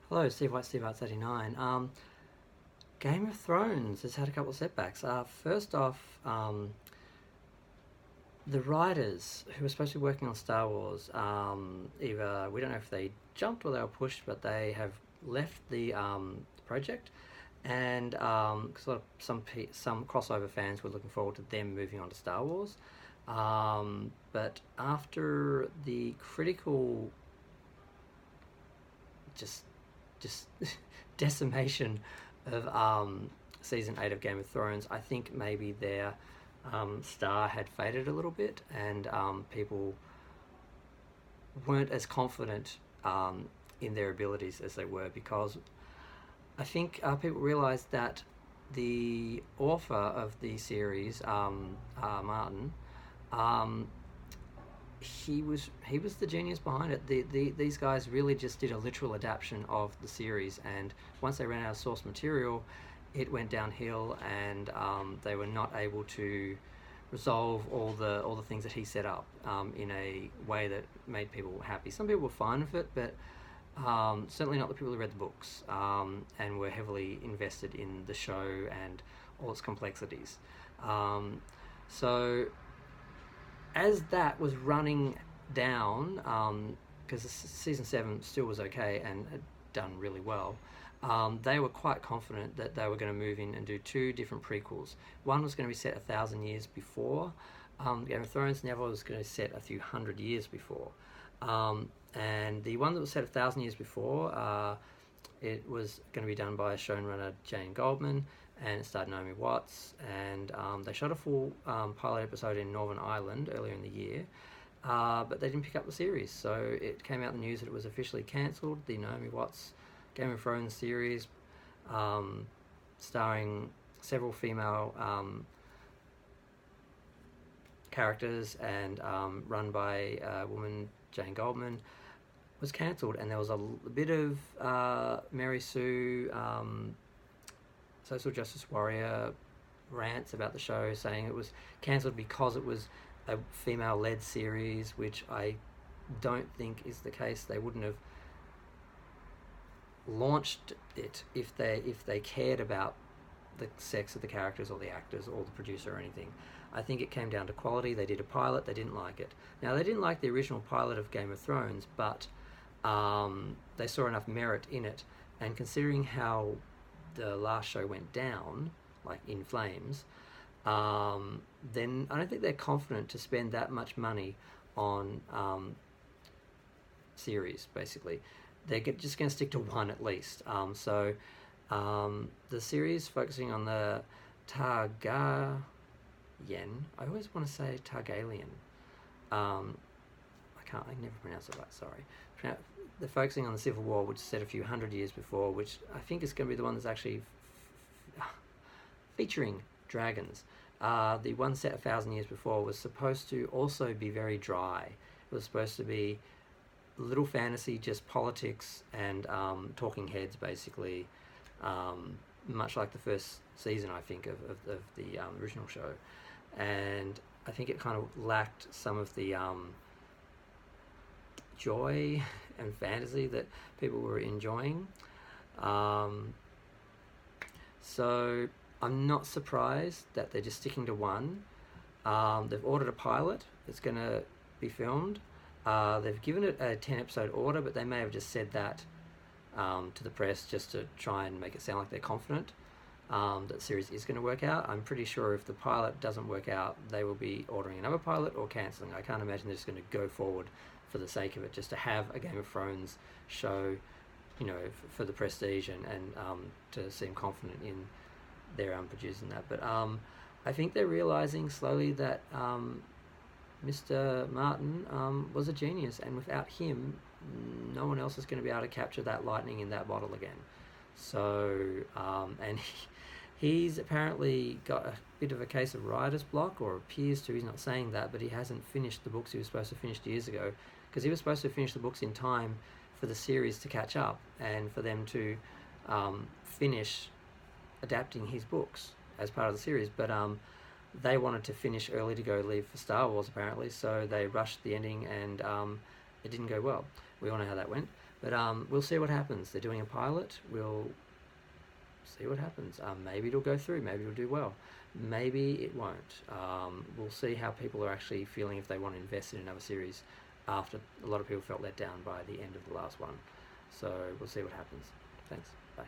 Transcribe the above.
Hello, Steve White, Steve Arts 89. Game of Thrones has had a couple of setbacks. First off, the writers who were supposed to be working on Star Wars, either we don't know if they jumped or they were pushed, but they have left the project, and because some crossover fans were looking forward to them moving on to Star Wars, but after the critical just just decimation of season 8 of Game of Thrones, I think maybe their star had faded a little bit, and people weren't as confident in their abilities as they were, because I think people realised that the author of the series, Martin, um, he was the genius behind it. These guys really just did a literal adaptation of the series, and once they ran out of source material, it went downhill, and they were not able to resolve all the things that he set up in a way that made people happy. Some people were fine with it, but certainly not the people who read the books and were heavily invested in the show and all its complexities. So as that was running down, because season 7 still was okay and had done really well, they were quite confident that they were going to move in and do two different prequels. One was going to be set 1,000 years before Game of Thrones, and the other was going to be set a few hundred years before. And the one that was set 1,000 years before, it was going to be done by showrunner Jane Goldman, and it starred Naomi Watts, and they shot a full pilot episode in Northern Ireland earlier in the year, but they didn't pick up the series, so it came out in the news that it was officially cancelled. The Naomi Watts Game of Thrones series, starring several female characters and run by a woman, Jane Goldman, was cancelled, and there was a bit of Mary Sue, social justice warrior, rants about the show, saying it was cancelled because it was a female-led series, which I don't think is the case. They wouldn't have launched it if they cared about the sex of the characters or the actors or the producer or anything. I think it came down to quality. They did a pilot, they didn't like it. Now, they didn't like the original pilot of Game of Thrones, but they saw enough merit in it, and considering how the last show went down, like in flames, then I don't think they're confident to spend that much money on series, basically. They're just going to stick to one at least. So the series focusing on the Targaryen, I always want to say Targaryen. I never pronounce it right, sorry. They're focusing on the Civil War, which is set a few hundred years before, which I think is going to be the one that's actually featuring dragons. The one set 1,000 years before was supposed to also be very dry. It was supposed to be little fantasy, just politics and talking heads, basically, much like the first season, I think, of the original show. And I think it kind of lacked some of the joy and fantasy that people were enjoying. So I'm not surprised that they're just sticking to one. They've ordered a pilot that's going to be filmed. They've given it a 10-episode order, but they may have just said that to the press just to try and make it sound like they're confident that the series is going to work out. I'm pretty sure if the pilot doesn't work out, they will be ordering another pilot or cancelling. I can't imagine they're just going to go forward for the sake of it, just to have a Game of Thrones show, for the prestige and to seem confident in their producing that. But I think they're realising slowly that Mr. Martin was a genius, and without him, no one else is going to be able to capture that lightning in that bottle again. So, and he's apparently got a bit of a case of writer's block, or appears to. He's not saying that, but he hasn't finished the books he was supposed to finish years ago, because he was supposed to finish the books in time for the series to catch up and for them to finish adapting his books as part of the series. But they wanted to finish early to go leave for Star Wars, apparently, so they rushed the ending, and it didn't go well. We all know how that went. But we'll see what happens. They're doing a pilot. We'll see what happens. Maybe it'll go through. Maybe it'll do well. Maybe it won't. We'll see how people are actually feeling if they want to invest in another series after a lot of people felt let down by the end of the last one. So we'll see what happens. Thanks. Bye.